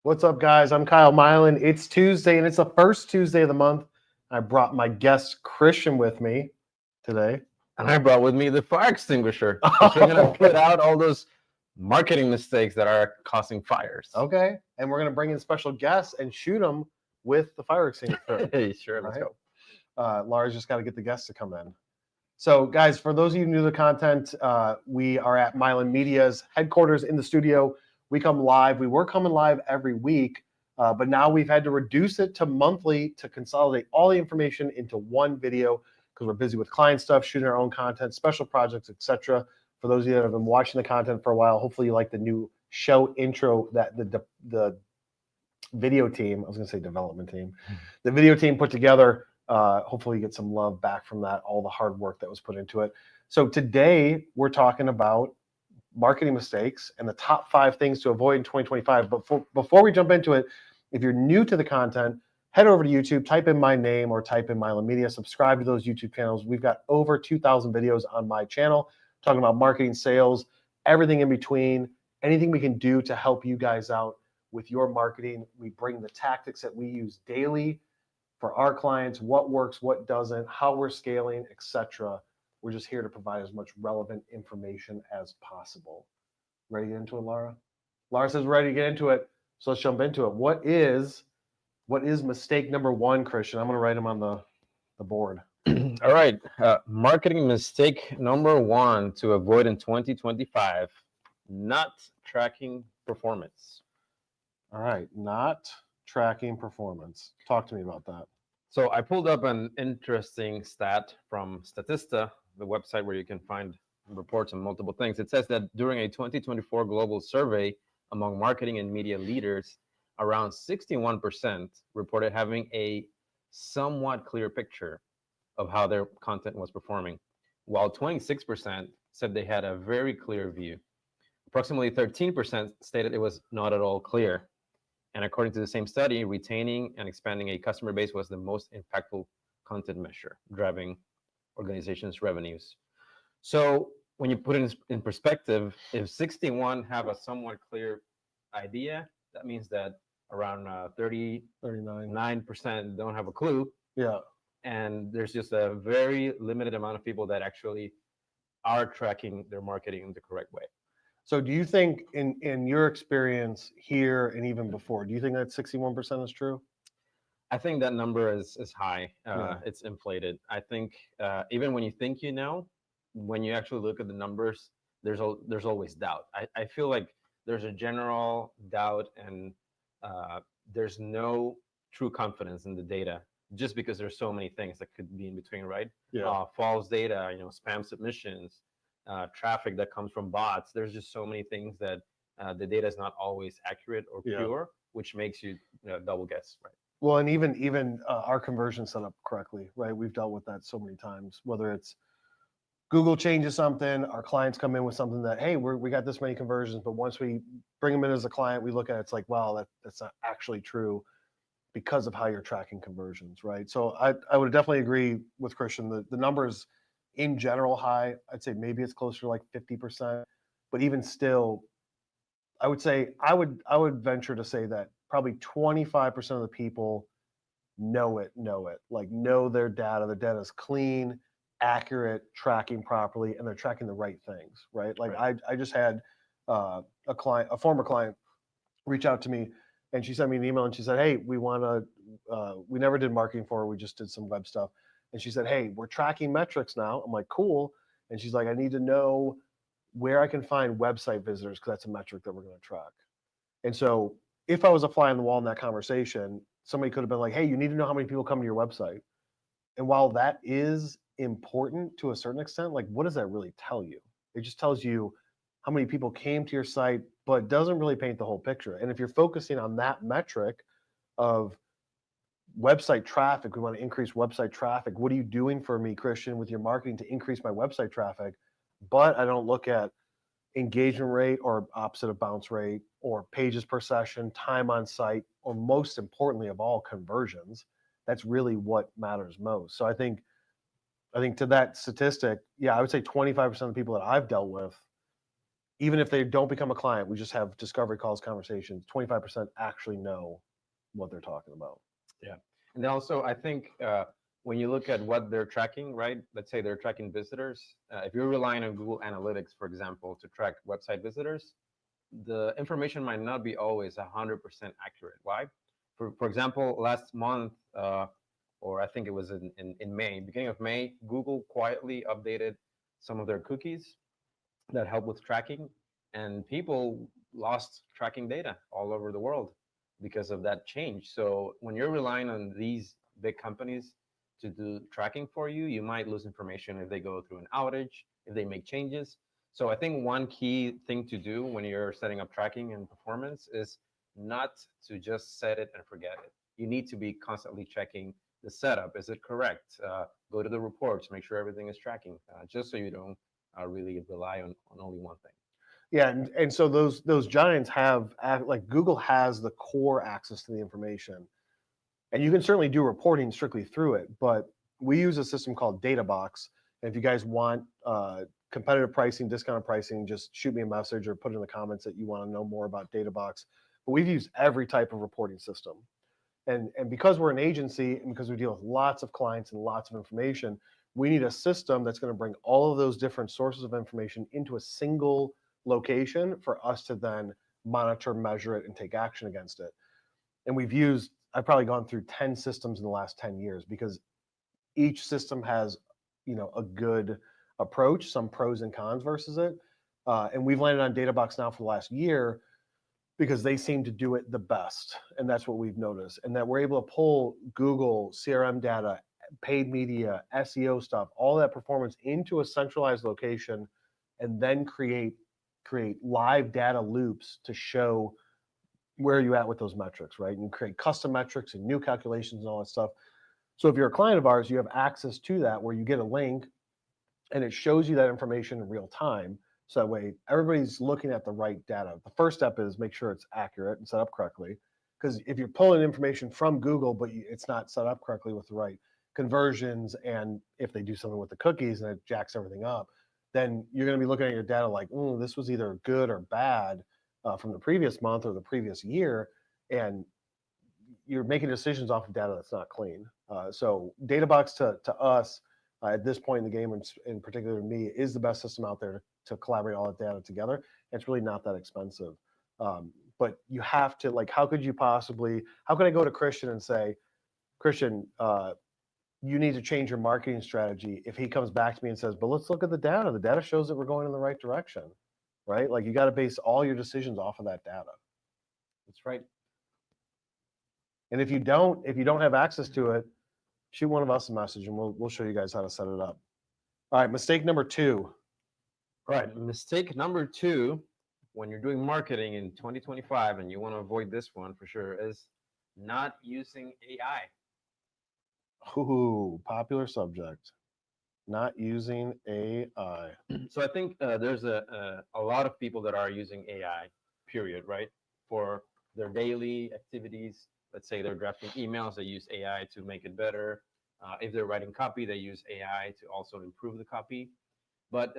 What's up, guys? I'm Kyle Milan. It's Tuesday, and it's the first Tuesday of the month. I brought my guest Christian with me today. And I brought with me the fire extinguisher. Because we're going to put out all those marketing mistakes that are causing fires. Okay, and we're going to bring in special guests and shoot them with the fire extinguisher. Hey, sure, let's go. Laura's just got to get the guests to come in. So, guys, for those of you new to the content, we are at Milan Media's headquarters in the studio. We come live. We were coming live every week, but now we've had to reduce it to monthly to consolidate all the information into one video because we're busy with client stuff, shooting our own content, special projects, etc. For those of you that have been watching the content for a while, hopefully you like the new show intro that the video team, I was going to say development team, the video team put together. Hopefully you get some love back from that, all the hard work that was put into it. So today we're talking about marketing mistakes and the top 5 things to avoid in 2025. But before we jump into it, if you're new to the content, head over to YouTube, type in my name or type in Milan Media, subscribe to those YouTube channels. We've got over 2,000 videos on my channel talking about marketing, sales, everything in between, anything we can do to help you guys out with your marketing. We bring the tactics that we use daily for our clients, what works, what doesn't, how we're scaling, etc. We're just here to provide as much relevant information as possible. Ready to get into it, Laura? Laura says ready to get into it. So let's jump into it. What is mistake number 1, Christian? I'm going to write them on the board. All right. Marketing mistake number 1 to avoid in 2025, not tracking performance. All right. Not tracking performance. Talk to me about that. So I pulled up an interesting stat from Statista, the website where you can find reports on multiple things. It says that during a 2024 global survey among marketing and media leaders, around 61% reported having a somewhat clear picture of how their content was performing, while 26% said they had a very clear view. Approximately 13% stated it was not at all clear. And according to the same study, retaining and expanding a customer base was the most impactful content measure, driving organizations' revenues. So when you put it in perspective, if 61 have a somewhat clear idea, that means that around 39% don't have a clue. Yeah. And there's just a very limited amount of people that actually are tracking their marketing in the correct way. So do you think in your experience here and even before, do you think that 61% is true? I think that number is high. It's inflated. I think even when you think you know, when you actually look at the numbers, there's always doubt. I feel like there's a general doubt and there's no true confidence in the data just because there's so many things that could be in between, right? Yeah. False data, spam submissions, traffic that comes from bots. There's just so many things that the data is not always accurate or pure, which makes you double guess, right? Well, and even our conversion set up correctly, right? We've dealt with that so many times, whether it's Google changes something, our clients come in with something that, hey, we got this many conversions, but once we bring them in as a client, we look at it, it's like, wow, that's not actually true because of how you're tracking conversions, right? So I would definitely agree with Christian. The numbers in general high. I'd say maybe it's closer to like 50%, but even still, I would say I would venture to say that probably 25% of the people know it, like know their data. Their data is clean, accurate, tracking properly, and they're tracking the right things, right? Like right. I just had a former client, reach out to me, and she sent me an email and she said, hey, we never did marketing for her. We just did some web stuff. And she said, hey, we're tracking metrics now. I'm like, cool. And she's like, I need to know where I can find website visitors because that's a metric that we're going to track. And so if I was a fly on the wall in that conversation, somebody could have been like, hey, you need to know how many people come to your website. And while that is important to a certain extent, like what does that really tell you? It just tells you how many people came to your site, but doesn't really paint the whole picture. And if you're focusing on that metric of website traffic, we want to increase website traffic. What are you doing for me, Christian, with your marketing to increase my website traffic? But I don't look at engagement rate or opposite of bounce rate or pages per session, time on site, or most importantly of all, conversions. That's really what matters most. So I think to that statistic, yeah, I would say 25% of the people that I've dealt with even if they don't become a client, we just have discovery calls, conversations, 25% actually know what they're talking about. Yeah. And then also, I think when you look at what they're tracking, right? Let's say they're tracking visitors. If you're relying on Google Analytics, for example, to track website visitors, the information might not be always 100% accurate. Why? For example, last month, or I think it was in May, beginning of May, Google quietly updated some of their cookies that help with tracking, and people lost tracking data all over the world because of that change. So when you're relying on these big companies to do tracking for you, you might lose information if they go through an outage, if they make changes. So I think one key thing to do when you're setting up tracking and performance is not to just set it and forget it. You need to be constantly checking the setup. Is it correct? Go to the reports, make sure everything is tracking, just so you don't really rely on only one thing. Yeah, and so those giants have like Google has the core access to the information, and you can certainly do reporting strictly through it. But we use a system called DataBox. And if you guys want competitive pricing, discounted pricing, just shoot me a message or put in the comments that you want to know more about DataBox. But we've used every type of reporting system, and because we're an agency and because we deal with lots of clients and lots of information, we need a system that's going to bring all of those different sources of information into a single location for us to then monitor, measure it, and take action against it. And I've probably gone through 10 systems in the last 10 years because each system has, a good approach, some pros and cons versus it. And we've landed on DataBox now for the last year because they seem to do it the best. And that's what we've noticed. And that we're able to pull Google, CRM data, paid media, SEO stuff, all that performance into a centralized location, and then create live data loops to show where you at with those metrics, right? And you create custom metrics and new calculations and all that stuff. So if you're a client of ours, you have access to that where you get a link and it shows you that information in real time. So that way everybody's looking at the right data. The first step is make sure it's accurate and set up correctly. Because if you're pulling information from Google, but it's not set up correctly with the right conversions, and if they do something with the cookies and it jacks everything up, then you're going to be looking at your data like, this was either good or bad from the previous month or the previous year, and you're making decisions off of data that's not clean. So DataBox to us at this point in the game, and in particular to me, is the best system out there to collaborate all that data together. And it's really not that expensive. But you have to, like, how could I go to Christian and say, Christian, you need to change your marketing strategy, if he comes back to me and says, but let's look at the data. The data shows that we're going in the right direction, right? Like, you got to base all your decisions off of that data. That's right. And if you don't have access to it, shoot one of us a message and we'll show you guys how to set it up. All right, mistake number 2. Right. Mistake number 2, when you're doing marketing in 2025, and you want to avoid this one for sure, is not using AI. Ooh, popular subject. Not using AI. So I think there's a lot of people that are using AI, period, right? For their daily activities. Let's say they're drafting emails, they use AI to make it better. If they're writing copy, they use AI to also improve the copy. But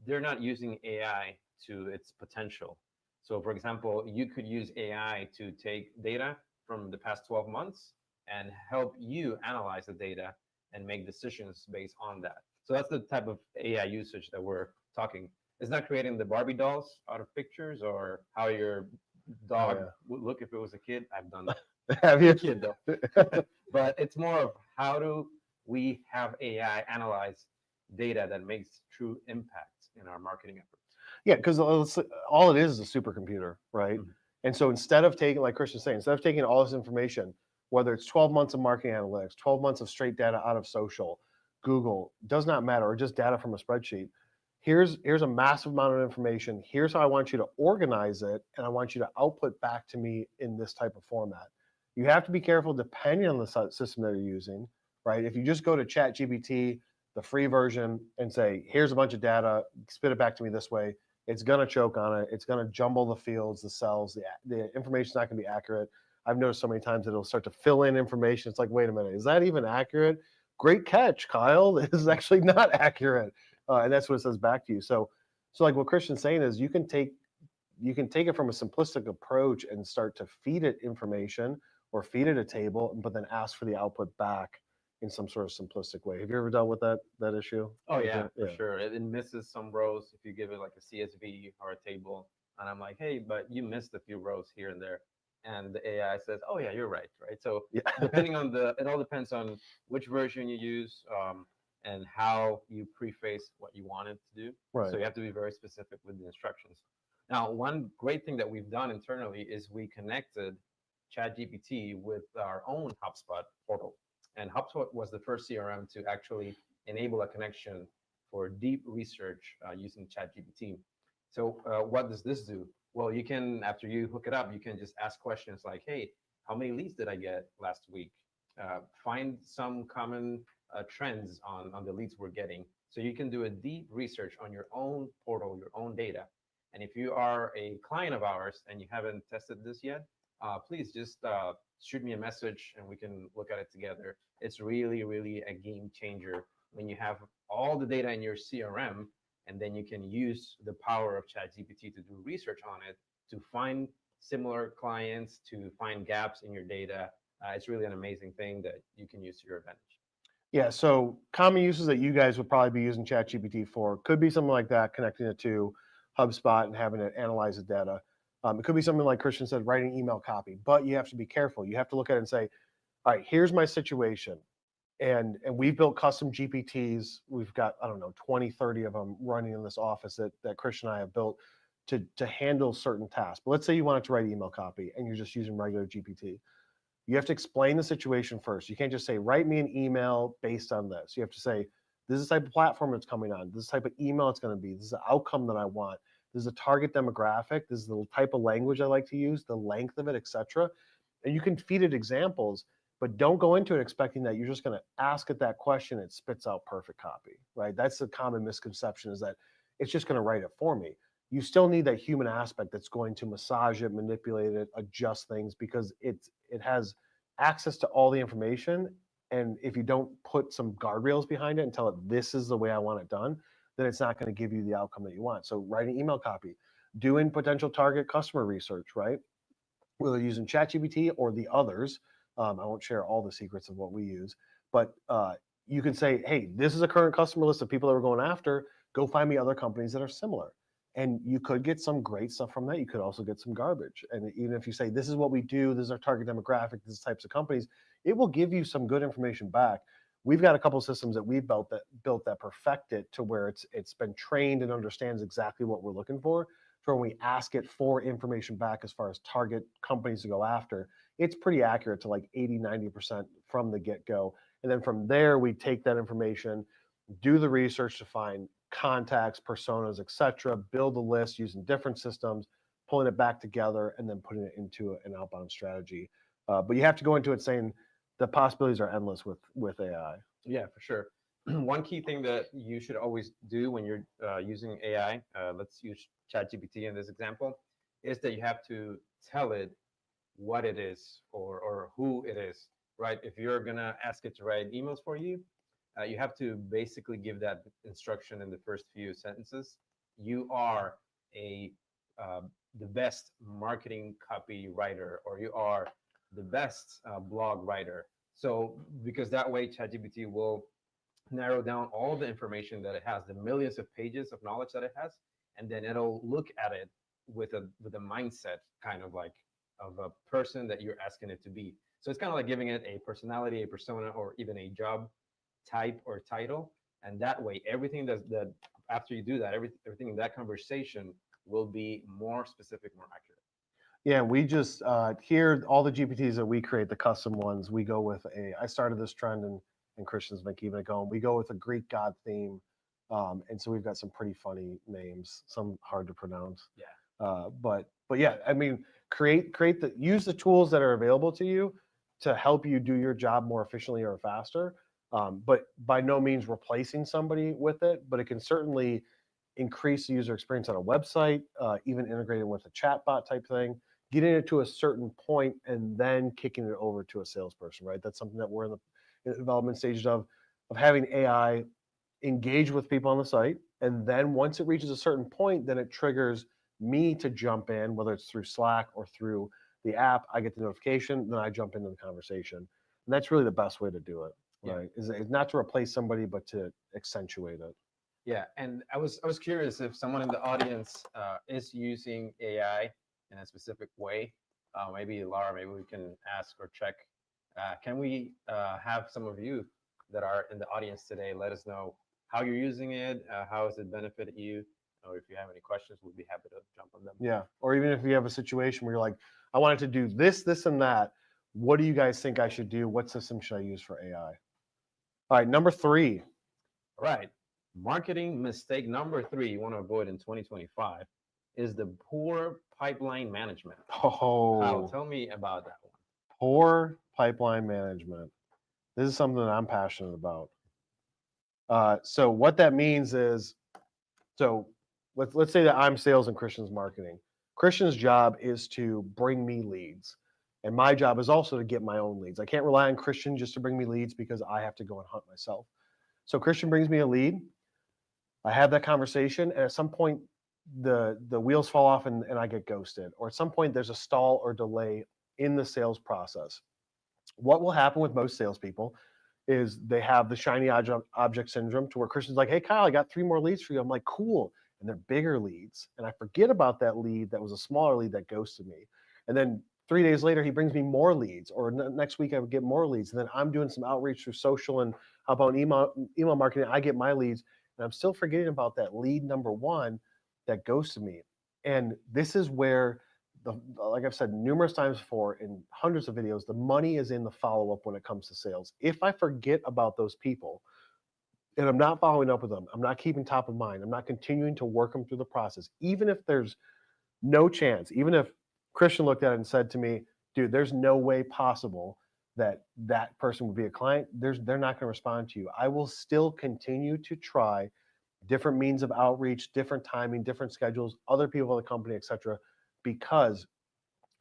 they're not using AI to its potential. So for example, you could use AI to take data from the past 12 months and help you analyze the data and make decisions based on that. So that's the type of AI usage that we're talking. It's not creating the Barbie dolls out of pictures or how your dog would look if it was a kid. I've done that. Have you? Kid though. But it's more of how do we have AI analyze data that makes true impact in our marketing efforts. Yeah, because all it is a supercomputer, right? Mhm. And so instead of taking, like Christian's saying, instead of taking all this information, whether it's 12 months of marketing analytics, 12 months of straight data out of social, Google, does not matter, or just data from a spreadsheet. Here's a massive amount of information. Here's how I want you to organize it, and I want you to output back to me in this type of format. You have to be careful depending on the system that you're using, right? If you just go to ChatGPT, the free version, and say, here's a bunch of data, spit it back to me this way, it's going to choke on it. It's going to jumble the fields, the cells, the information's not going to be accurate. I've noticed so many times that it'll start to fill in information. It's like, wait a minute, is that even accurate? Great catch, Kyle. This is actually not accurate. And that's what it says back to you. So So like what Christian's saying is you can take it from a simplistic approach and start to feed it information or feed it a table, but then ask for the output back in some sort of simplistic way. Have you ever dealt with that issue? Oh With yeah, that? for Yeah. sure. It misses some rows if you give it like a CSV or a table, and I'm like, hey, but you missed a few rows here and there, and the AI says, oh yeah, you're right, right. So Yeah. depending on it all depends on which version you use, and how you preface what you want it to do. So Right. you have to be very specific with the instructions. Now, one great thing that we've done internally is we connected ChatGPT with our own HubSpot portal, and HubSpot was the first CRM to actually enable a connection for deep research using ChatGPT. So what does this do? Well, you can, after you hook it up, you can just ask questions like, hey, how many leads did I get last week? Find some common trends on the leads we're getting. So you can do a deep research on your own portal, your own data. And if you are a client of ours and you haven't tested this yet, please just shoot me a message and we can look at it together. It's really, really a game changer when you have all the data in your CRM, and then you can use the power of ChatGPT to do research on it, to find similar clients, to find gaps in your data. It's really an amazing thing that you can use to your advantage. Yeah. So common uses that you guys would probably be using ChatGPT for could be something like that, connecting it to HubSpot and having it analyze the data. It could be something like Christian said, writing email copy, but you have to be careful. You have to look at it and say, all right, here's my situation. And we've built custom GPTs. We've got, I don't know, 20, 30 of them running in this office that Christian and I have built to handle certain tasks. But let's say you wanted to write email copy and you're just using regular GPT. You have to explain the situation first. You can't just say, write me an email based on this. You have to say, this is the type of platform it's coming on. This is the type of email it's going to be. This is the outcome that I want. This is a target demographic. This is the type of language I like to use, the length of it, etc. And you can feed it examples, but don't go into it expecting that you're just going to ask it that question. It spits out perfect copy, right? That's the common misconception, is that it's just going to write it for me. You still need that human aspect that's going to massage it, manipulate it, adjust things, because it has access to all the information. And if you don't put some guardrails behind it and tell it this is the way I want it done, then it's not going to give you the outcome that you want. So writing email copy, doing potential target customer research, right? Whether using ChatGPT or the others. I won't share all the secrets of what we use, but you can say, hey, this is a current customer list of people that we're going after. Go find me other companies that are similar. And you could get some great stuff from that. You could also get some garbage. And even if you say, this is what we do, this is our target demographic, these types of companies, it will give you some good information back. We've got a couple of systems that we've built that perfect it to where it's been trained and understands exactly what we're looking for. So when we ask it for information back as far as target companies to go after, it's pretty accurate to like 80, 90% from the get-go. And then from there, we take that information, do the research to find contacts, personas, etc., build a list using different systems, pulling it back together, and then putting it into an outbound strategy. But you have to go into it saying the possibilities are endless with AI. Yeah, for sure. One key thing that you should always do when you're using AI, let's use ChatGPT in this example, is that you have to tell it what it is, or who it is, right? If you're gonna ask it to write emails for you, you have to basically give that instruction in the first few sentences. You are a uh, the best marketing copywriter, or you are the best blog writer. So because that way ChatGPT will narrow down all the information that it has, the millions of pages of knowledge that it has, and then it'll look at it with a mindset, kind of like of a person that you're asking it to be. So it's kind of like giving it a personality, a persona, or even a job type or title. And that way, everything that after you do that, everything in that conversation will be more specific, more accurate. Yeah, we just here all the GPTs that we create, the custom ones, we go with a. I started this trend, and Christian's been keeping it going. We go with a Greek god theme, and so we've got some pretty funny names, some hard to pronounce. Yeah. But yeah, I mean, use the tools that are available to you to help you do your job more efficiently or faster. But by no means replacing somebody with it, but it can certainly increase the user experience on a website, even integrating with a chatbot type thing, getting it to a certain point, and then kicking it over to a salesperson, right? That's something that we're in the development stages of having AI engage with people on the site, And then once it reaches a certain point, then it triggers me to jump in, whether it's through Slack or through the app. I get the notification, then I jump into the conversation. And that's really the best way to do it, Yeah. right? Is not to replace somebody, but to accentuate it. Yeah, and I was curious if someone in the audience is using AI in a specific way. Maybe Laura, maybe we can ask or check. Can we have some of you that are in the audience today let us know how you're using it, how has it benefited you, or if you have any questions, we'd be happy to jump on them. Yeah. Or even if you have a situation where you're like, I wanted to do this, this, and that. What do you guys think I should do? What system should I use for AI? All right, number 3. All right, marketing mistake number 3 you want to avoid in 2025 is the poor pipeline management. Kyle, Oh, tell me about that one. poor pipeline management. This is something that I'm passionate about. So what that means is, so let's say that I'm sales and Christian's marketing. Christian's job is to bring me leads, and my job is also to get my own leads. I can't rely on Christian just to bring me leads because I have to go and hunt myself. So Christian brings me a lead. I have that conversation, and at some point, the wheels fall off and I get ghosted, or at some point there's a stall or delay in the sales process. What will happen with most salespeople is they have the shiny object syndrome, to where Christian's like, "Hey Kyle, I got 3 more leads for you." I'm like, "Cool," and they're bigger leads, and I forget about that lead that was a smaller lead that ghosted me, and then 3 days later he brings me more leads, or next week I would get more leads, and then I'm doing some outreach through social and how about email marketing. I get my leads, and I'm still forgetting about that lead number 1 that ghosted me, and this is where like I've said numerous times before in hundreds of videos, the money is in the follow up when it comes to sales. If I forget about those people and I'm not following up with them, I'm not keeping top of mind, I'm not continuing to work them through the process, even if there's no chance, even if Christian looked at it and said to me, dude, there's no way possible that that person would be a client, they're not going to respond to you. I will still continue to try different means of outreach, different timing, different schedules, other people in the company, etc., because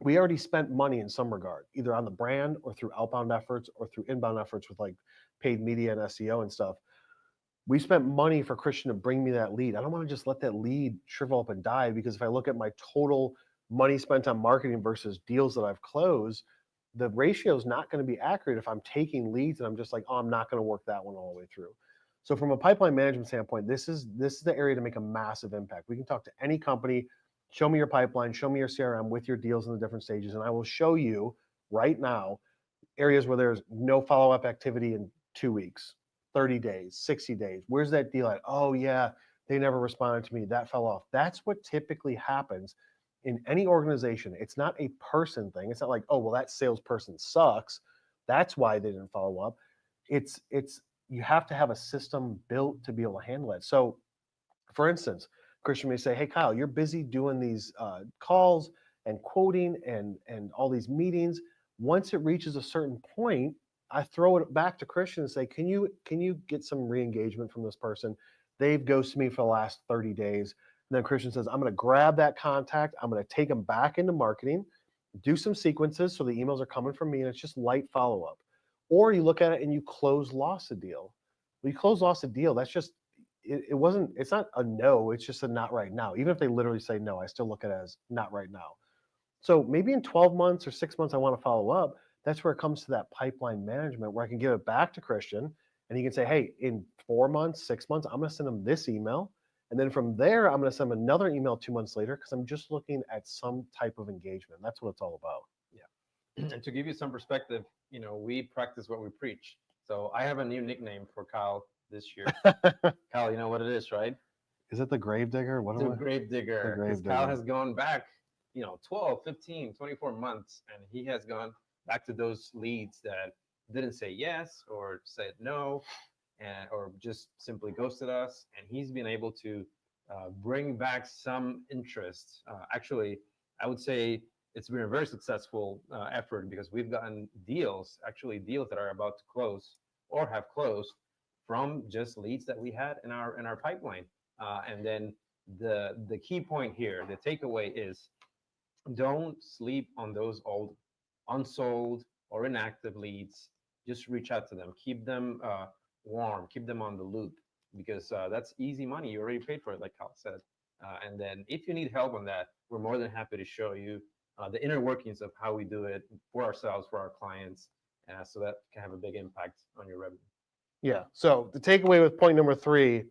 we already spent money in some regard, either on the brand or through outbound efforts or through inbound efforts with like paid media and SEO and stuff. We spent money for Christian to bring me that lead. I don't want to just let that lead shrivel up and die, because if I look at my total money spent on marketing versus deals that I've closed, the ratio is not going to be accurate if I'm taking leads and I'm just like, oh, I'm not going to work that one all the way through. So from a pipeline management standpoint, this is the area to make a massive impact. We can talk to any company, show me your pipeline, show me your CRM with your deals in the different stages, and I will show you right now areas where there's no follow-up activity in 2 weeks, 30 days, 60 days. Where's that deal at? Oh yeah, they never responded to me. That fell off. That's what typically happens in any organization. It's not a person thing. It's not like, oh, well, that salesperson sucks, that's why they didn't follow up. It's you have to have a system built to be able to handle it. So for instance, Christian may say, "Hey Kyle, you're busy doing these calls and quoting and all these meetings. Once it reaches a certain point, I throw it back to Christian and say, can you get some re-engagement from this person? They've ghosted me for the last 30 days." And then Christian says, "I'm going to grab that contact. I'm going to take them back into marketing, do some sequences so the emails are coming from me, and it's just light follow up." Or you look at it and you close lost a deal. Well, you close lost a deal. That's just it's not a no, it's just a not right now. Even if they literally say no, I still look at it as not right now. So maybe in 12 months or 6 months, I want to follow up. That's where it comes to that pipeline management, where I can give it back to Christian and he can say, "Hey, in 4 months, 6 months, I'm going to send him this email. And then from there, I'm going to send him another email 2 months later, because I'm just looking at some type of engagement." That's what it's all about. Yeah. And to give you some perspective, we practice what we preach. So I have a new nickname for Kyle this year. Kyle, you know what it is, right? Is it the grave digger? What The am I? grave digger. grave Because Kyle digger. has gone back, 12, 15, 24 months, and he has gone back to those leads that didn't say yes or said no, or just simply ghosted us. And he's been able to bring back some interest. Actually, I would say it's been a very successful effort, because we've gotten deals that are about to close or have closed from just leads that we had in our pipeline. And then the key point here, the takeaway is, don't sleep on those old unsold or inactive leads. Just reach out to them, keep them warm, keep them on the loop, because that's easy money. You already paid for it, like Kyle said. And then if you need help on that, we're more than happy to show you the inner workings of how we do it for ourselves, for our clients, so that can have a big impact on your revenue. Yeah. So the takeaway with point number 3,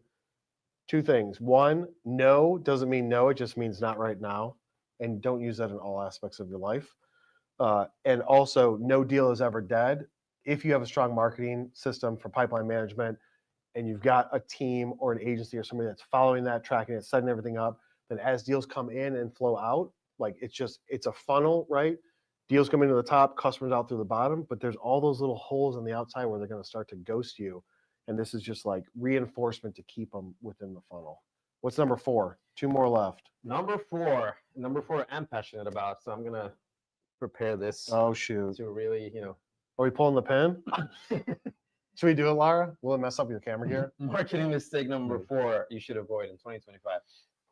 two things. One, no doesn't mean no. It just means not right now. And don't use that in all aspects of your life. And also, no deal is ever dead. If you have a strong marketing system for pipeline management and you've got a team or an agency or somebody that's following that, tracking it, setting everything up, then as deals come in and flow out, like it's a funnel, right? Deals come into the top, customers out through the bottom, but there's all those little holes on the outside where they're going to start to ghost you. And this is just like reinforcement to keep them within the funnel. What's number 4? 2 more left. Number four, I'm passionate about, so I'm gonna prepare this Oh, shoot. to really, Are we pulling the pin? Should we do it, Lara? Will it mess up your camera gear? marketing mistake number 4 you should avoid in 2025: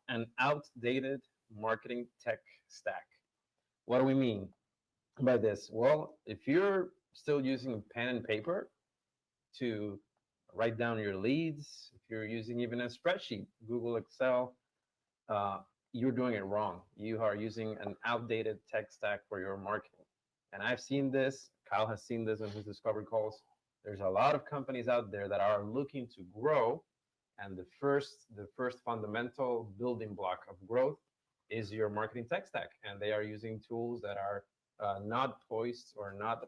an outdated marketing tech stack. What do we mean by this? Well, if you're still using pen and paper to write down your leads, if you're using even a spreadsheet, Google Excel, uh, you're doing it wrong. You are using an outdated tech stack for your marketing. And I've seen this, Kyle has seen this in his discovery calls. There's a lot of companies out there that are looking to grow. And the first fundamental building block of growth is your marketing tech stack. And they are using tools that are not poised or not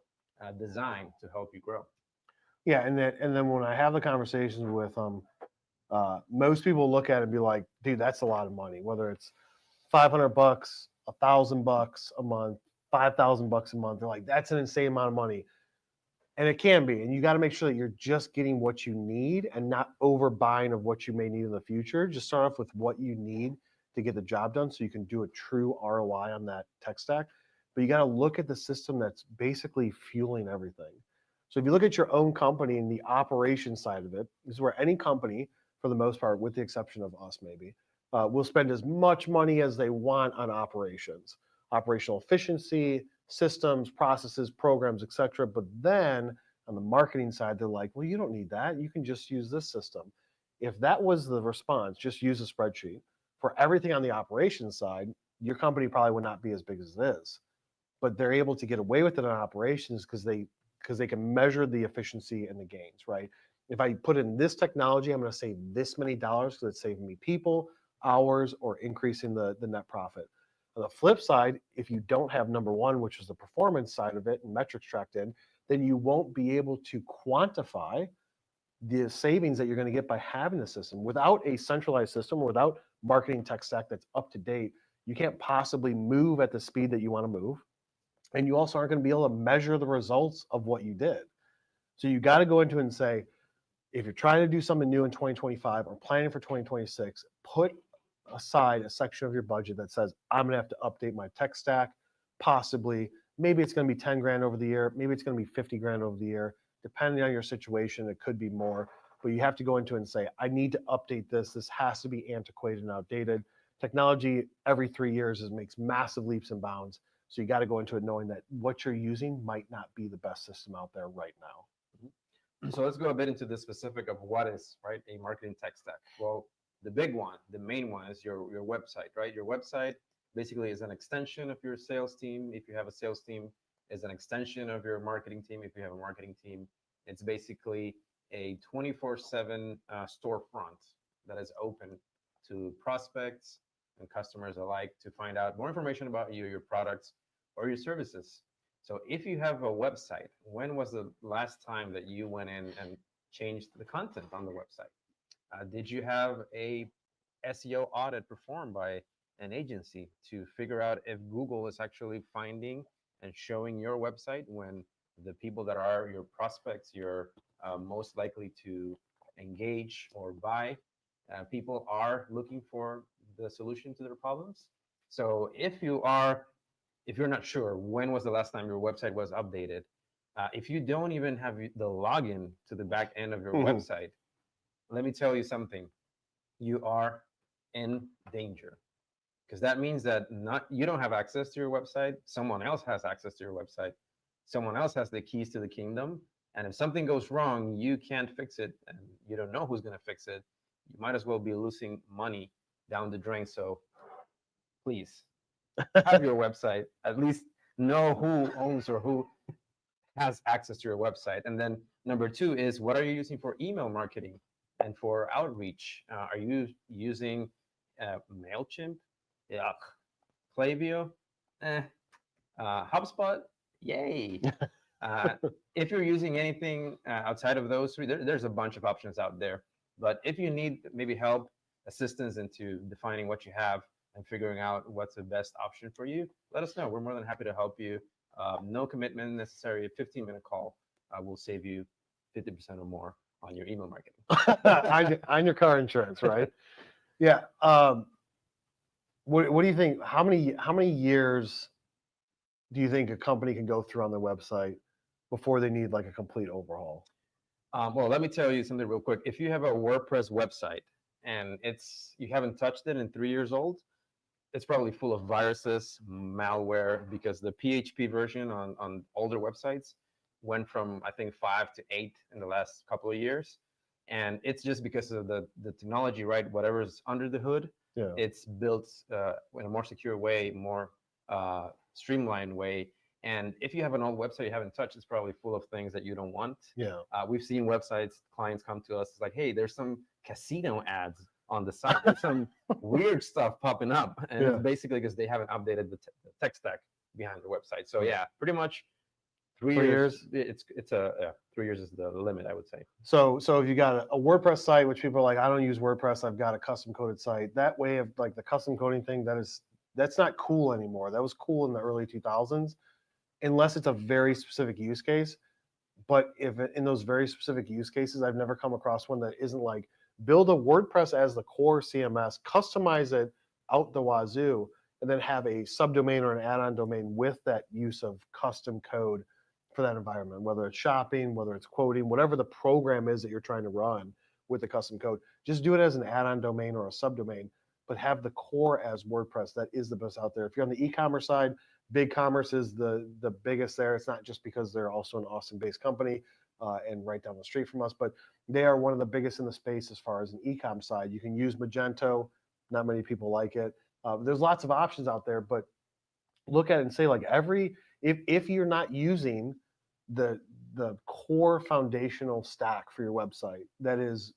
designed to help you grow. Yeah, and then when I have the conversations with them, most people look at it and be like, "Dude, that's a lot of money." Whether it's $500, $1,000 a month, $5,000 a month, they're like, "That's an insane amount of money," and it can be. And you got to make sure that you're just getting what you need and not overbuying of what you may need in the future. Just start off with what you need to get the job done, so you can do a true ROI on that tech stack. But you got to look at the system that's basically fueling everything. So if you look at your own company and the operation side of it, this is where any company, for the most part, with the exception of us maybe, will spend as much money as they want on operations, operational efficiency, systems, processes, programs, etc. But then on the marketing side, they're like, well, you don't need that. You can just use this system. If that was the response, just use a spreadsheet. For everything on the operations side, your company probably would not be as big as it is. But they're able to get away with it on operations because they can measure the efficiency and the gains, right? If I put in this technology, I'm going to save this many dollars because it's saving me people, hours, or increasing the net profit. On the flip side, if you don't have number 1, which is the performance side of it and metrics tracked in, then you won't be able to quantify the savings that you're going to get by having the system. Without a centralized system or without marketing tech stack that's up to date, you can't possibly move at the speed that you want to move. And you also aren't going to be able to measure the results of what you did. So you got to go into it and say, if you're trying to do something new in 2025 or planning for 2026, put aside a section of your budget that says, I'm going to have to update my tech stack, possibly. Maybe it's going to be 10 grand over the year. Maybe it's going to be 50 grand over the year. Depending on your situation, it could be more. But you have to go into it and say, I need to update this. This has to be antiquated and outdated. Technology every 3 years makes massive leaps and bounds. So you got to go into it knowing that what you're using might not be the best system out there right now. So let's go a bit into the specific of what is, right, a marketing tech stack. Well, the big one, the main one is your website, right? Your website basically is an extension of your sales team. If you have a sales team, is an extension of your marketing team. If you have a marketing team, it's basically a 24/7 storefront that is open to prospects and customers alike to find out more information about you, your products, or your services. So if you have a website, when was the last time that you went in and changed the content on the website? Did you have a SEO audit performed by an agency to figure out if Google is actually finding and showing your website when the people that are your prospects, you're most likely to engage or buy, people are looking for the solution to their problems? So if you're not sure when was the last time your website was updated, if you don't even have the login to the back end of your website, let me tell you something: you are in danger, because that means that not you don't have access to your website. Someone else has access to your website. Someone else has the keys to the kingdom. And if something goes wrong, you can't fix it, and you don't know who's going to fix it. you might as well be losing money down the drain. So please have your website, at least know who owns or who has access to your website. And then number two is, what are you using for email marketing and for outreach? Are you using MailChimp? Yuck. Klaviyo? Eh. HubSpot? Yay. Uh, if you're using anything outside of those three, there's a bunch of options out there. But if you need maybe help, assistance into defining what you have and figuring out what's the best option for you, let us know. We're more than happy to help you. No commitment necessary. A 15-minute call will save you 50% or more on your email marketing. on your car insurance, right? Yeah. What do you think? How many years do you think a company can go through on their website before they need like a complete overhaul? Well, let me tell you something real quick. If you have a WordPress website and you haven't touched it in 3 years old, it's probably full of viruses, malware, because the PHP version on older websites went from, I think, 5 to 8 in the last couple of years. And it's just because of the technology, right? Whatever's under the hood, Yeah. it's built in a more secure way, more streamlined way. And if you have an old website you haven't touched, it's probably full of things that you don't want. Yeah. We've seen websites, clients come to us, it's like, hey, there's some casino ads on the site. There's some weird stuff popping up. And Yeah. it's basically because they haven't updated the tech stack behind the website. So yeah, pretty much 3 years. It's 3 years is the limit, I would say. So if you got a WordPress site, which people are like, I don't use WordPress, I've got a custom coded site. That way of like the custom coding thing, that's not cool anymore. That was cool in the early 2000s, unless it's a very specific use case. But if in those very specific use cases, I've never come across one that isn't like build a WordPress as the core CMS, customize it out the wazoo, and then have a subdomain or an add-on domain with that use of custom code for that environment, whether it's shopping, whether it's quoting, whatever the program is that you're trying to run with the custom code. Just do it as an add-on domain or a subdomain, but have the core as WordPress. That is the best out there. If you're on the e-commerce side, BigCommerce is the biggest there. It's not just because they're also an Austin-based company and right down the street from us, but they are one of the biggest in the space as far as an e-com side. You can use Magento. Not many people like it. There's lots of options out there, but look at it and say like if you're not using the core foundational stack for your website that is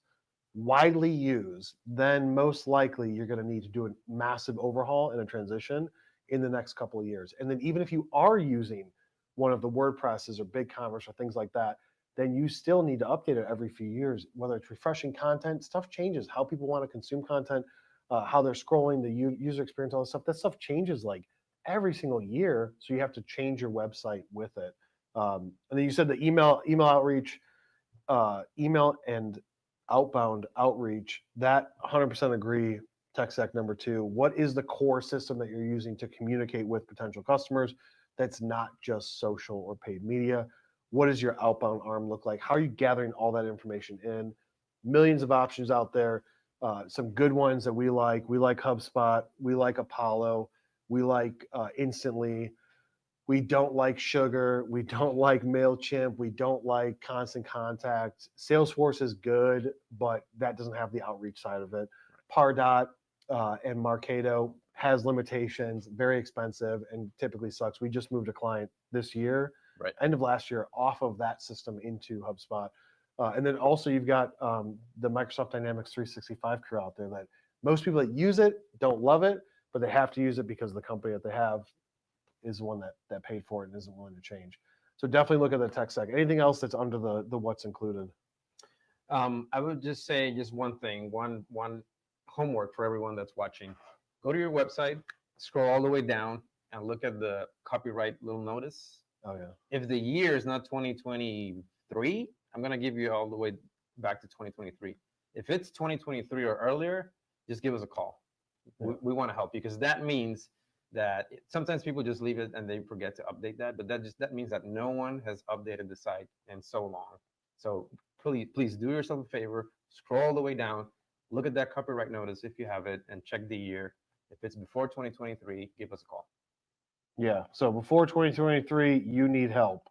widely used, then most likely you're going to need to do a massive overhaul and a transition in the next couple of years. And then even if you are using one of the WordPresses or BigCommerce or things like that, then you still need to update it every few years, whether it's refreshing content. Stuff changes, how people want to consume content, how they're scrolling, the user experience, all this stuff. That stuff changes like every single year, so you have to change your website with it. And then you said the email outreach, email and outbound outreach, that 100% agree. Tech stack number two, what is the core system that you're using to communicate with potential customers that's not just social or paid media? What does your outbound arm look like? How are you gathering all that information in? Millions of options out there. Some good ones that we like. We like HubSpot. We like Apollo. We like Instantly. We don't like Sugar. We don't like MailChimp. We don't like Constant Contact. Salesforce is good, but that doesn't have the outreach side of it. Pardot and Marketo has limitations, very expensive, and typically sucks. We just moved a client this year, Right. end of last year, off of that system into HubSpot. And then also you've got the Microsoft Dynamics 365 crew out there that most people that use it don't love it, but they have to use it because the company that they have is the one that paid for it and isn't willing to change. So definitely look at the tech stack. Anything else that's under the what's included? I would just say just one thing, one homework for everyone that's watching. Go to your website, scroll all the way down, and look at the copyright little notice. Oh yeah. If the year is not 2023, I'm gonna give you all the way back to 2023. If it's 2023 or earlier, just give us a call. Yeah. We want to help you, because that means that sometimes people just leave it and they forget to update that, but that means that no one has updated the site in so long. So please do yourself a favor, scroll all the way down, look at that copyright notice if you have it, and check the year. If it's before 2023, give us a call. Yeah. So before 2023, you need help.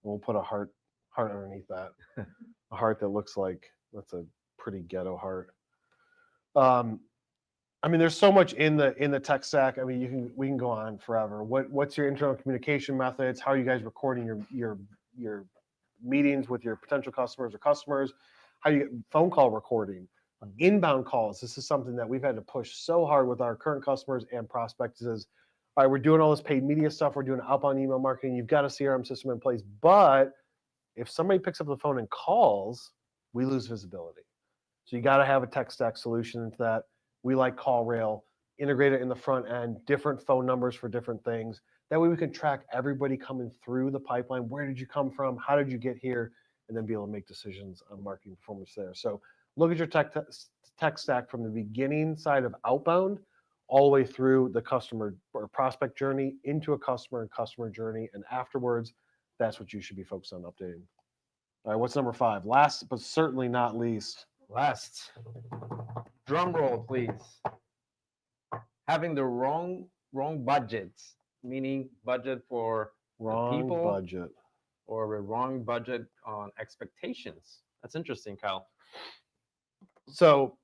We'll put a heart underneath that. A heart that looks like, that's a pretty ghetto heart. I mean, there's so much in the tech stack. I mean, we can go on forever. What's your internal communication methods? How are you guys recording your meetings with your potential customers or customers? How do you get phone call recording, inbound calls? This is something that we've had to push so hard with our current customers and prospects. Is all right, we're doing all this paid media stuff. We're doing outbound email marketing. You've got a CRM system in place, but if somebody picks up the phone and calls, we lose visibility. So you got to have a tech stack solution into that. We like CallRail, integrate it in the front end, different phone numbers for different things. That way we can track everybody coming through the pipeline. Where did you come from? How did you get here? And then be able to make decisions on marketing performance there. So look at your tech stack from the beginning side of outbound all the way through the customer or prospect journey into a customer and customer journey. And afterwards, that's what you should be focused on updating. All right, what's number 5? Last but certainly not least. Last, drum roll, please. Having the wrong budgets, meaning budget for Wrong people budget. or a wrong budget on expectations. That's interesting, Kyle. So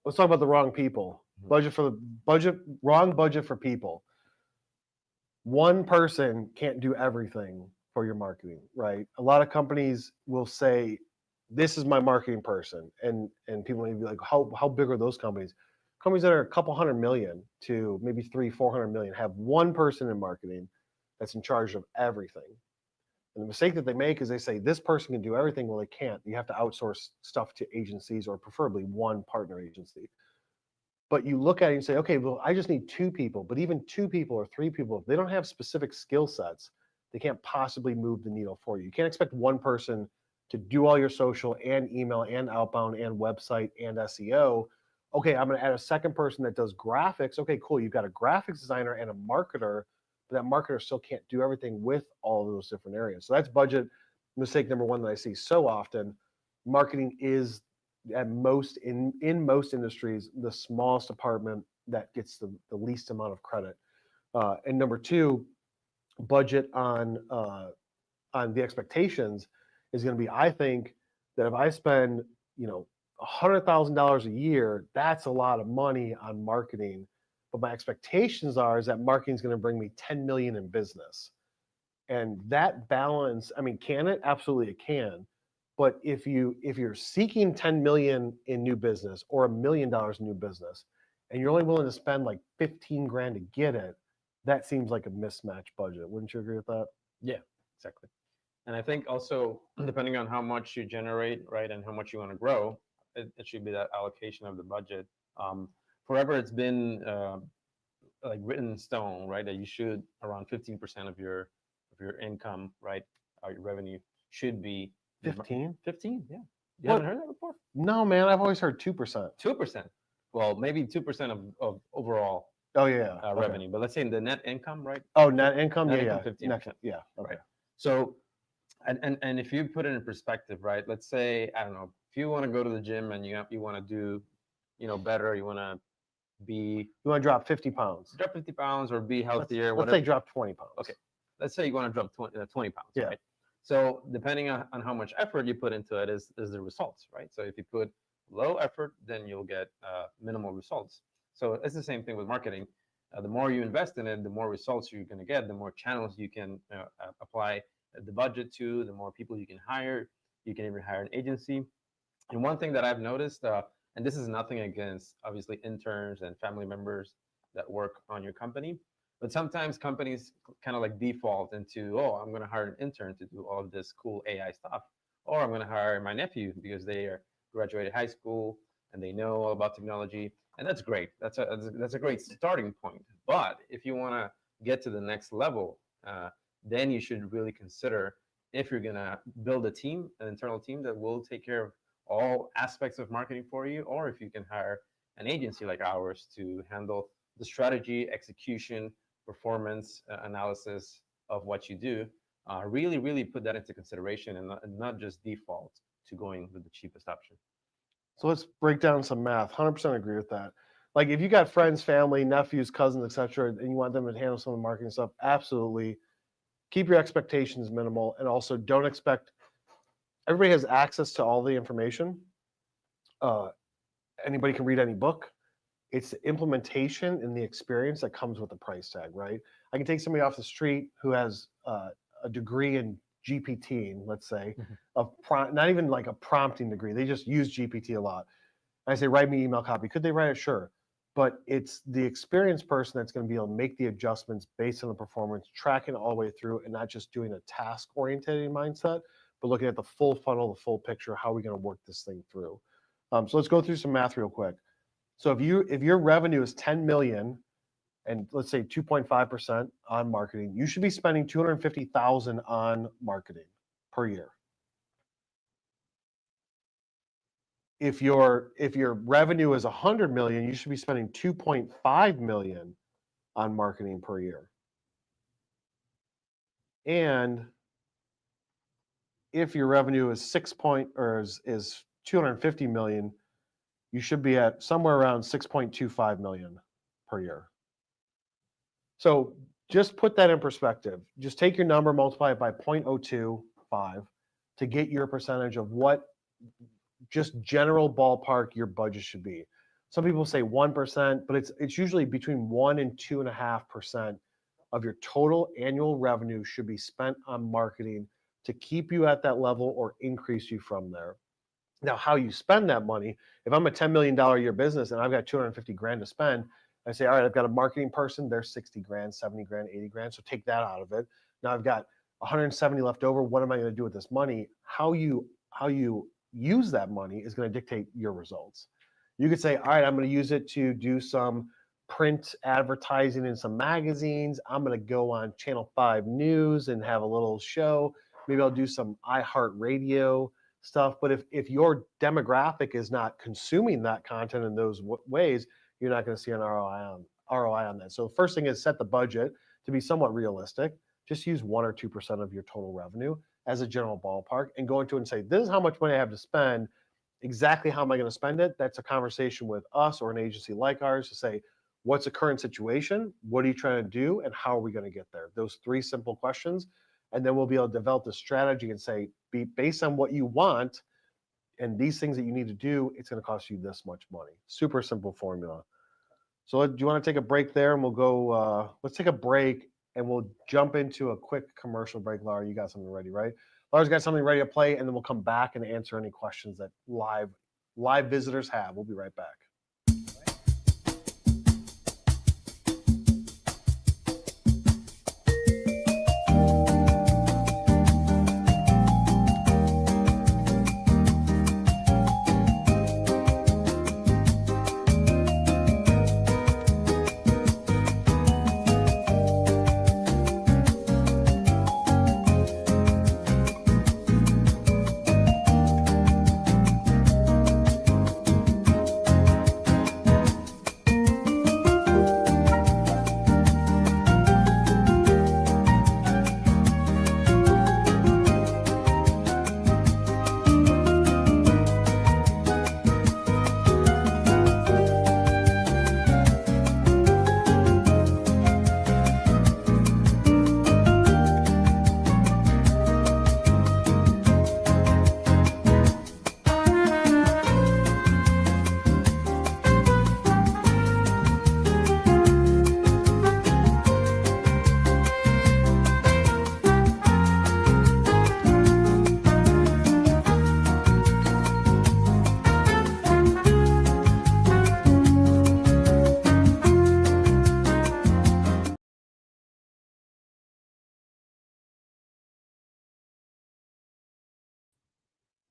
let's talk about the wrong people. Wrong budget for people. One person can't do everything for your marketing, right? A lot of companies will say, this is my marketing person. And people may be like, how big are those companies? Companies that are a couple $100 million to maybe $300-400 million have one person in marketing that's in charge of everything. And the mistake that they make is they say this person can do everything. Well, they can't. You have to outsource stuff to agencies or preferably one partner agency. But you look at it and say, okay, well, I just need 2 people. But even 2 people or 3 people, if they don't have specific skill sets, they can't possibly move the needle for you. You can't expect one person to do all your social and email and outbound and website and SEO. Okay, I'm going to add a second person that does graphics. Okay, cool. You've got a graphics designer and a marketer, but that marketer still can't do everything with all of those different areas. So that's budget mistake number 1 that I see so often. Marketing is at most in most industries the smallest department that gets the least amount of credit. And number 2, budget on the expectations is going to be, I think that if I spend $100,000 a year, that's a lot of money on marketing. But my expectations is that marketing is going to bring me 10 million in business. And that balance, I mean, can it? Absolutely, it can. But if you're seeking 10 million in new business or $1 million in new business, and you're only willing to spend like 15 grand to get it, that seems like a mismatched budget. Wouldn't you agree with that? Yeah, exactly. And I think also, depending on how much you generate, right, and how much you want to grow, it should be that allocation of the budget. Forever, it's been like written in stone, right, that you should around 15% of your income, right, or your revenue should be 15? 15, yeah. You What? haven't heard that before? No, man, I've always heard 2%. 2%. Well, maybe 2% of overall Oh yeah, okay. revenue, but let's say in the net income, right? Oh, net income, Net yeah, income, yeah, 15%. yeah, okay. Right. So, and if you put it in perspective, right? Let's say, I don't know, if you want to go to the gym and you want to do, better, you want to be You want to drop 50 pounds. drop 50 pounds or be healthier. Let's say drop 20 pounds. Okay. Let's say you want to drop 20 pounds, Yeah. right? So depending on how much effort you put into it is the results, right? So if you put low effort, then you'll get minimal results. So it's the same thing with marketing. The more you invest in it, the more results you're going to get, the more channels you can apply the budget to, the more people you can hire. You can even hire an agency. And one thing that I've noticed, and this is nothing against obviously interns and family members that work on your company, but sometimes companies kind of like default into, oh, I'm going to hire an intern to do all of this cool AI stuff, or I'm going to hire my nephew because they are graduated high school and they know all about technology, and that's great. That's a great starting point. But if you want to get to the next level, then you should really consider if you're going to build a team, an internal team that will take care of all aspects of marketing for you, or if you can hire an agency like ours to handle the strategy, execution, performance analysis of what you do. Really put that into consideration and not just default to going with the cheapest option. So let's break down some math. 100% agree with that. Like if you got friends, family, nephews, cousins, etc., and you want them to handle some of the marketing stuff, absolutely. Keep your expectations minimal, and also don't expect. Everybody has access to all the information. anybody can read any book. It's the implementation and the experience that comes with the price tag, right? I can take somebody off the street who has a degree in GPT, let's say, not even like a prompting degree. They just use GPT a lot. I say, write me email copy. Could they write it? Sure. But it's the experienced person that's going to be able to make the adjustments based on the performance, tracking it all the way through, and not just doing a task-oriented mindset, but looking at the full funnel, the full picture. How are we going to work this thing through? So let's go through some math real quick. So if your revenue is 10 million, and let's say 2.5% on marketing, you should be spending 250,000 on marketing per year. If your revenue is 100 million, you should be spending 2.5 million on marketing per year. And if your revenue is is 250 million, you should be at somewhere around 6.25 million per year. So just put that in perspective. Just take your number, multiply it by 0.025 to get your percentage of what just general ballpark your budget should be. Some people say 1%, but it's usually between 1 and 2.5% of your total annual revenue should be spent on marketing to keep you at that level or increase you from there. Now, how you spend that money, if I'm a $10 million a year business and I've got 250 grand to spend, I say, all right, I've got a marketing person, they're 60 grand, 70 grand, 80 grand. So take that out of it. Now I've got 170 left over. What am I going to do with this money? How you use that money is going to dictate your results. You could say, all right, I'm going to use it to do some print advertising in some magazines. I'm going to go on Channel 5 News and have a little show. Maybe I'll do some iHeartRadio stuff. But if your demographic is not consuming that content in those ways, you're not going to see an ROI on that. So the first thing is set the budget to be somewhat realistic. Just use 1 or 2% of your total revenue as a general ballpark and go into it and say, this is how much money I have to spend. Exactly how am I going to spend it? That's a conversation with us or an agency like ours to say, what's the current situation? What are you trying to do? And how are we going to get there? Those 3 simple questions. And then we'll be able to develop the strategy and say, based on what you want and these things that you need to do, it's going to cost you this much money. Super simple formula. So do you want to take a break there and we'll go, let's take a break and we'll jump into a quick commercial break. Laura, you got something ready, right? Laura's got something ready to play, and then we'll come back and answer any questions that live visitors have. We'll be right back.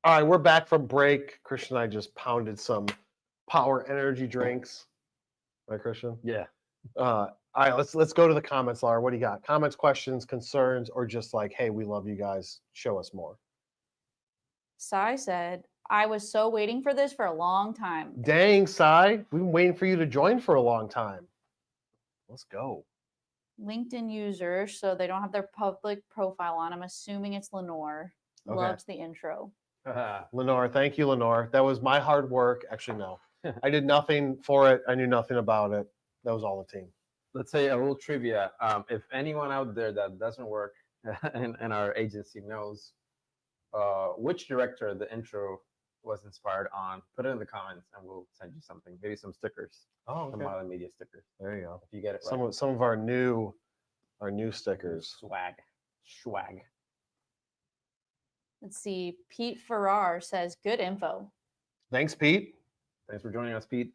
All right, we're back from break. Christian and I just pounded some power energy drinks. Right, Christian? Yeah. All right, let's go to the comments, Laura. What do you got? Comments, questions, concerns, or just like, hey, we love you guys. Show us more. Sai said, I was so waiting for this for a long time. Dang, Sai. We've been waiting for you to join for a long time. Let's go. LinkedIn user, so they don't have their public profile on. I'm assuming it's Lenore. Okay. Loves the intro. Lenore, thank you, Lenore. That was my hard work. Actually, no. I did nothing for it. I knew nothing about it. That was all the team. Let's say a little trivia. If anyone out there that doesn't work in our agency knows which director the intro was inspired on, put it in the comments and we'll send you something. Maybe some stickers, Oh, some okay. Milan Media stickers. There you go. If you get it right. Some of our new stickers. Swag. Let's see. Pete Farrar says, good info. Thanks, Pete. Thanks for joining us, Pete.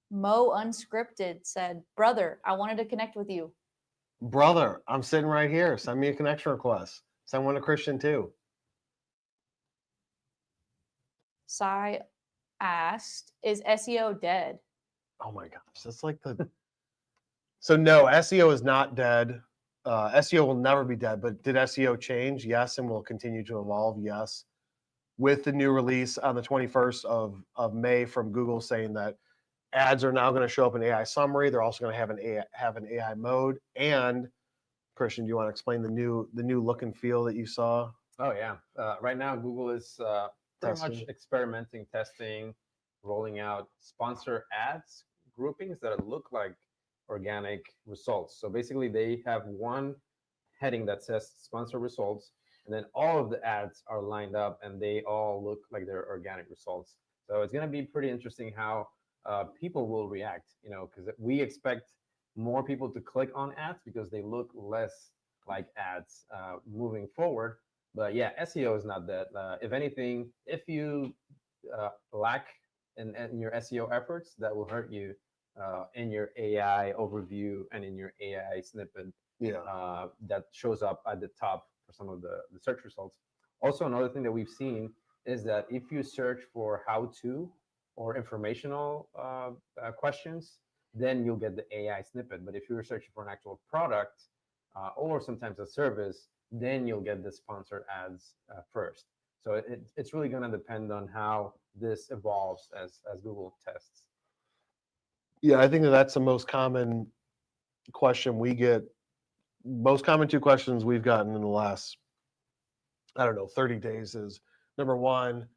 Mo Unscripted said, brother, I wanted to connect with you. Brother, I'm sitting right here. Send me a connection request. Send one to Christian too. Sai asked, is SEO dead? Oh my gosh, that's like the. So no, SEO is not dead. SEO will never be dead. But did SEO change? Yes, and will continue to evolve. Yes, with the new release on the 21st of May from Google saying that ads are now going to show up in AI summary. They're also going to have an AI mode. And Christian, do you want to explain the new look and feel that you saw? Oh yeah. Right now, Google is pretty much experimenting, testing, rolling out sponsor ads groupings that look like organic results. So basically, they have one heading that says sponsor results, and then all of the ads are lined up, and they all look like they're organic results. So it's going to be pretty interesting how people will react. Because we expect more people to click on ads because they look less like ads moving forward. But yeah, SEO is not dead. If anything, if you lack in your SEO efforts, that will hurt you in your AI overview and in your AI snippet that shows up at the top for some of the search results. Also, another thing that we've seen is that if you search for how-to or informational questions, then you'll get the AI snippet. But if you're searching for an actual product or sometimes a service, then you'll get the sponsored ads first. So it's really going to depend on how this evolves as Google tests. Yeah, I think that's the most common question we get. Most common two questions we've gotten in the last, 30 days is number one,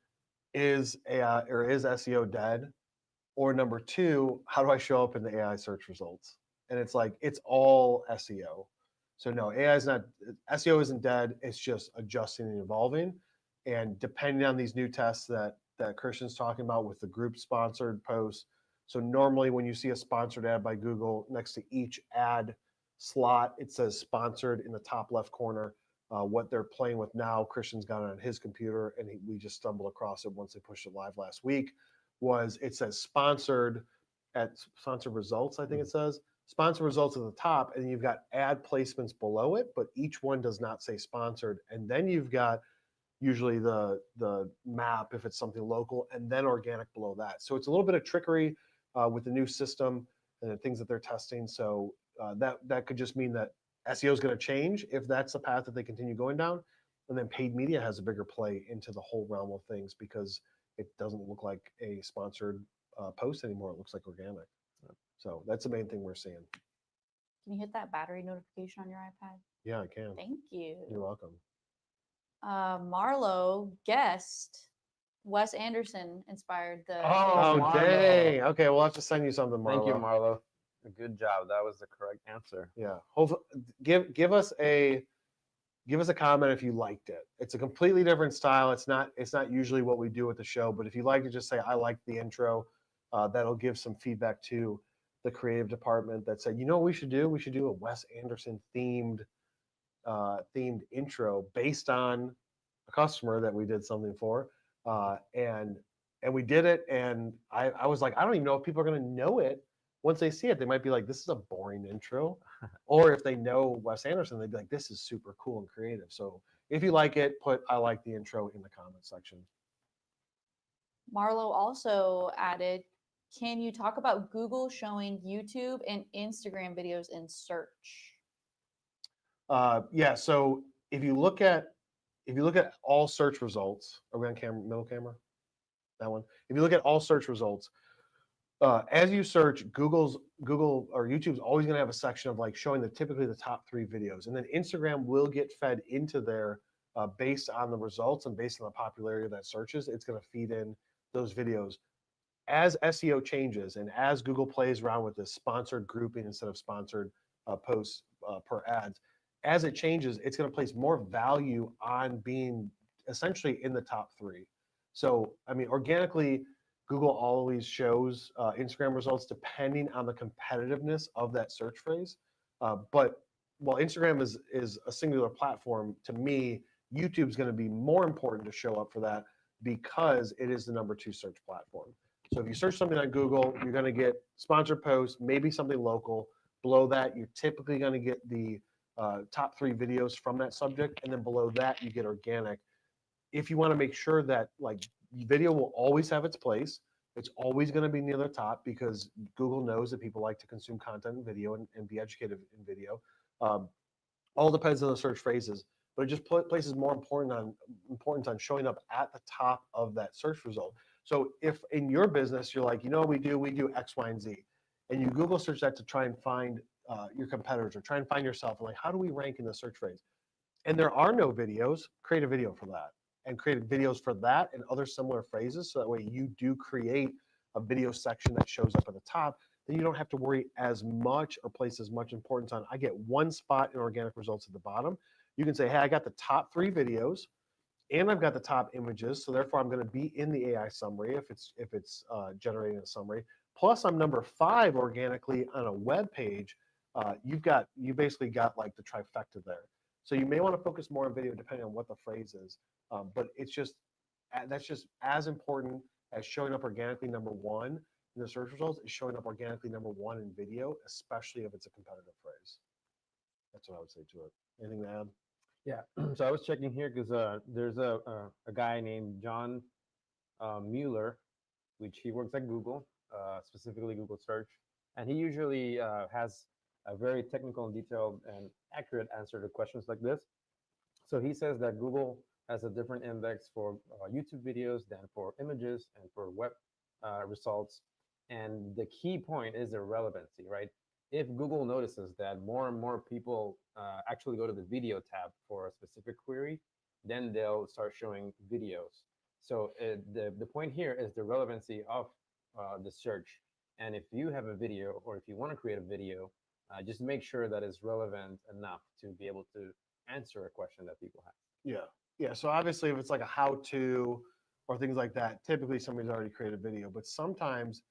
is AI or is SEO dead? Or number two, how do I show up in the AI search results? And it's like, it's all SEO. So no, SEO isn't dead. It's just adjusting and evolving. And depending on these new tests that Christian's talking about with the group sponsored posts. So normally when you see a sponsored ad by Google, next to each ad slot, it says sponsored in the top left corner. What they're playing with now, Christian's got it on his computer, and we just stumbled across it once they pushed it live last week, was it says sponsored at sponsored results, I think it says. Sponsored results at the top, and you've got ad placements below it, but each one does not say sponsored. And then you've got usually the map if it's something local, and then organic below that. So it's a little bit of trickery with the new system and the things that they're testing. So that could just mean that SEO is going to change if that's the path that they continue going down. And then paid media has a bigger play into the whole realm of things because it doesn't look like a sponsored post anymore. It looks like organic. So that's the main thing we're seeing. Can you hit that battery notification on your iPad? Yeah, I can. Thank you. You're welcome. Marlo guessed Wes Anderson inspired the. Oh, Marlo. dang. Okay, we'll have to send you something, Marlo. Thank you, Marlo. Good job. That was the correct answer. Yeah. Hopefully, give us a comment if you liked it. It's a completely different style. It's not usually what we do at the show, but if you like it, just say I liked the intro. That'll give some feedback to the creative department that said, you know what we should do? We should do a Wes Anderson themed intro based on a customer that we did something for. And we did it. And I was like, I don't even know if people are going to know it. Once they see it, they might be like, this is a boring intro. Or if they know Wes Anderson, they'd be like, this is super cool and creative. So if you like it, put I like the intro in the comment section. Marlo also added, can you talk about Google showing YouTube and Instagram videos in search? Yeah, so if you look at all search results, are we on camera, middle camera? That one. If you look at all search results, as you search, Google or YouTube's always going to have a section of like showing typically the top 3 videos, and then Instagram will get fed into there based on the results and based on the popularity of that searches. It's going to feed in those videos. As SEO changes and as Google plays around with this sponsored grouping instead of sponsored posts per ads, as it changes, it's going to place more value on being essentially in the top 3. So, I mean, organically, Google always shows Instagram results depending on the competitiveness of that search phrase. But while Instagram is a singular platform, to me, YouTube's going to be more important to show up for that because it is the #2 search platform. So if you search something on Google, you're going to get sponsored posts, maybe something local. Below that, you're typically going to get the top 3 videos from that subject, and then below that, you get organic. If you want to make sure that like video will always have its place, it's always going to be near the top because Google knows that people like to consume content in video and be educated in video. Um, all depends on the search phrases, but it just places more importance on showing up at the top of that search result. So if in your business you're like, you know what we do X, Y, and Z, and you Google search that to try and find your competitors or try and find yourself, and like how do we rank in the search phrase? And there are no videos, create a video for that and create videos for that and other similar phrases. So that way you do create a video section that shows up at the top. Then you don't have to worry as much or place as much importance on, I get one spot in organic results at the bottom. You can say, hey, I got the top 3 videos and I've got the top images. So therefore I'm going to be in the AI summary if it's generating a summary. Plus I'm number 5 organically on a web page. You basically got like the trifecta there. So you may want to focus more on video depending on what the phrase is. But that's just as important as showing up organically #1 in the search results is showing up organically #1 in video, especially if it's a competitive phrase. That's what I would say to it. Anything to add? Yeah. So I was checking here because there's a guy named John Mueller, which he works at Google, specifically Google Search, and he usually has a very technical and detailed and accurate answer to questions like this. So he says that Google has a different index for YouTube videos than for images and for web results. And the key point is the relevancy, right? If Google notices that more and more people actually go to the video tab for a specific query, then they'll start showing videos. So the point here is the relevancy of the search. And if you have a video or if you want to create a video, just make sure that it's relevant enough to be able to answer a question that people have. Yeah. Yeah. So obviously if it's like a how-to or things like that, typically somebody's already created a video. But sometimes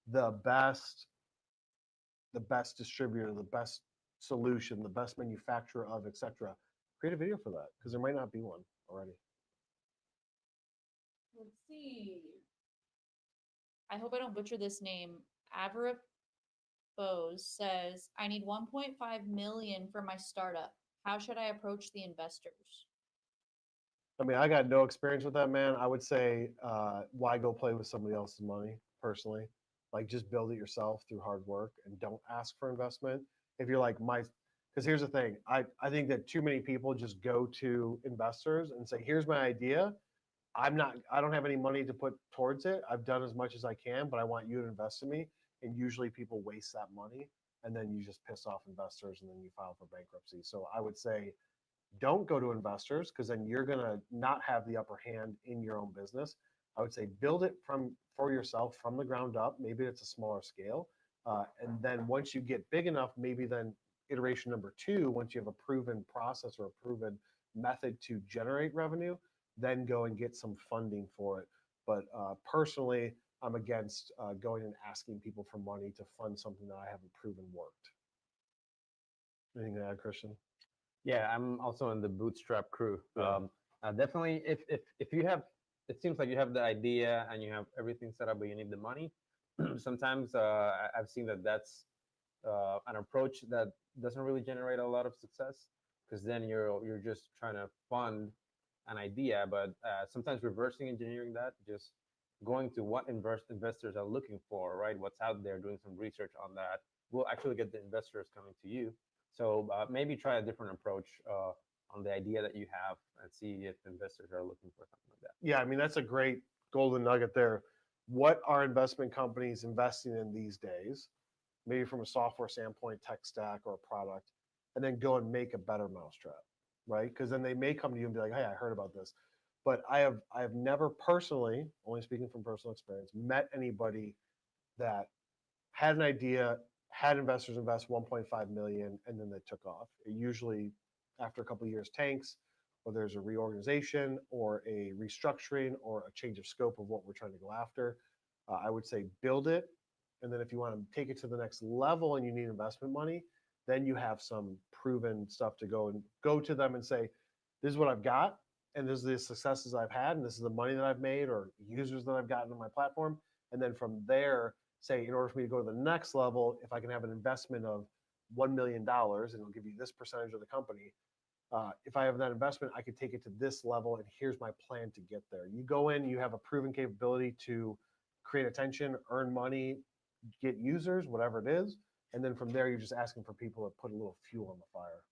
the best distributor, the best solution, the best manufacturer of, etc., create a video for that because there might not be one already. Let's see. I hope I don't butcher this name. Averip Bose says, I need 1.5 million for my startup. How should I approach the investors? I mean, I got no experience with that, man. I would say, why go play with somebody else's money personally? Like, just build it yourself through hard work and don't ask for investment. If you're like, because here's the thing, I think that too many people just go to investors and say, here's my idea. I don't have any money to put towards it. I've done as much as I can, but I want you to invest in me. And usually people waste that money and then you just piss off investors and then you file for bankruptcy. So I would say, don't go to investors because then you're going to not have the upper hand in your own business. I would say build it for yourself from the ground up. Maybe it's a smaller scale. And then once you get big enough, maybe then iteration #2, once you have a proven process or a proven method to generate revenue, then go and get some funding for it. But personally, I'm against going and asking people for money to fund something that I haven't proven worked. Anything to add, Christian? Yeah, I'm also in the bootstrap crew. Yeah. Definitely, if you have, it seems like you have the idea and you have everything set up, but you need the money. Sometimes I've seen that that's an approach that doesn't really generate a lot of success because then you're just trying to fund an idea, but sometimes reversing engineering that, just going to what investors are looking for, right? What's out there, doing some research on that will actually get the investors coming to you. So maybe try a different approach on the idea that you have and see if investors are looking for something like that. Yeah, I mean, that's a great golden nugget there. What are investment companies investing in these days? Maybe from a software standpoint, tech stack, or a product, and then go and make a better mousetrap, right? Because then they may come to you and be like, "Hey, I heard about this," but I have never personally, only speaking from personal experience, met anybody that had an idea, had investors invest 1.5 million, and then they took off. It usually, after a couple of years, tanks, whether there's a reorganization or a restructuring or a change of scope of what we're trying to go after. I would say build it. And then if you want to take it to the next level and you need investment money, then you have some proven stuff to go to them and say, this is what I've got, and this is the successes I've had, and this is the money that I've made or users that I've gotten on my platform. And then from there, say, in order for me to go to the next level, if I can have an investment of $1 million and it'll give you this percentage of the company, if I have that investment, I could take it to this level, and here's my plan to get there. You go in, you have a proven capability to create attention, earn money, get users, whatever it is. And then from there, you're just asking for people to put a little fuel on the fire.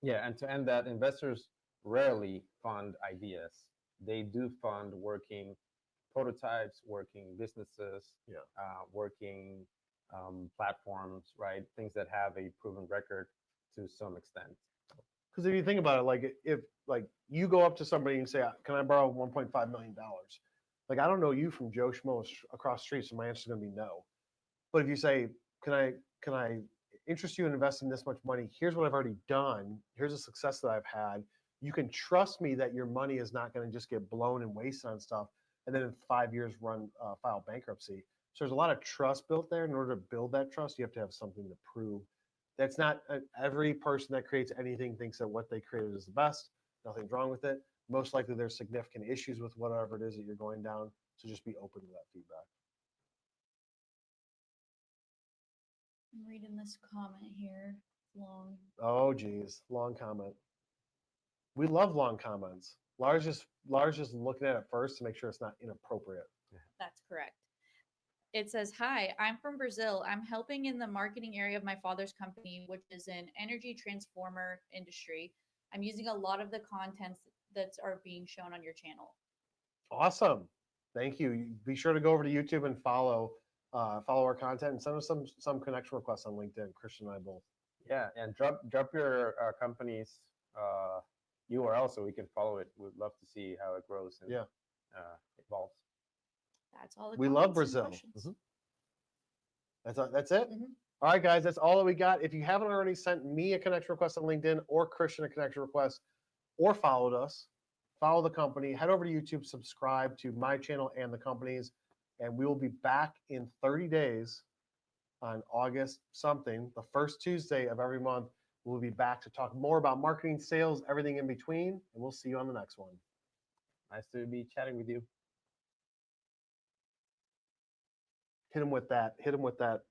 Yeah, and to end that, investors rarely fund ideas. They do fund working prototypes, working businesses, Yeah. working platforms, right? Things that have a proven record to some extent. Because if you think about it, like if like you go up to somebody and say, "Can I borrow $1.5 million?" Like I don't know you from Joe Schmo across the street, so my answer is going to be no. But if you say, "Can I interest you in investing this much money? Here's what I've already done. Here's a success that I've had. You can trust me that your money is not going to just get blown and wasted on stuff, and then in 5 years file bankruptcy." So there's a lot of trust built there. In order to build that trust, you have to have something to prove. That's not every person that creates anything thinks that what they created is the best. Nothing's wrong with it. Most likely there's significant issues with whatever it is that you're going down. So just be open to that feedback. I'm reading this comment here. It's long. Oh geez, long comment. We love long comments. Lars just looking at it first to make sure it's not inappropriate. That's correct. It says, "Hi, I'm from Brazil. I'm helping in the marketing area of my father's company, which is an energy transformer industry. I'm using a lot of the contents that are being shown on your channel." Awesome. Thank you. Be sure to go over to YouTube and follow our content and send us some connection requests on LinkedIn. Christian and I both. Yeah, and drop your company's URL so we can follow it. We'd love to see how it grows and evolves. That's all the We love comments and Brazil. questions. That's it. All right, guys, that's all that we got. If you haven't already sent me a connection request on LinkedIn or Christian a connection request or followed us, follow the company, head over to YouTube, subscribe to my channel and the company's, and we will be back in 30 days on August something, the first Tuesday of every month. We'll be back to talk more about marketing, sales, everything in between, and we'll see you on the next one. Nice to be chatting with you. Hit him with that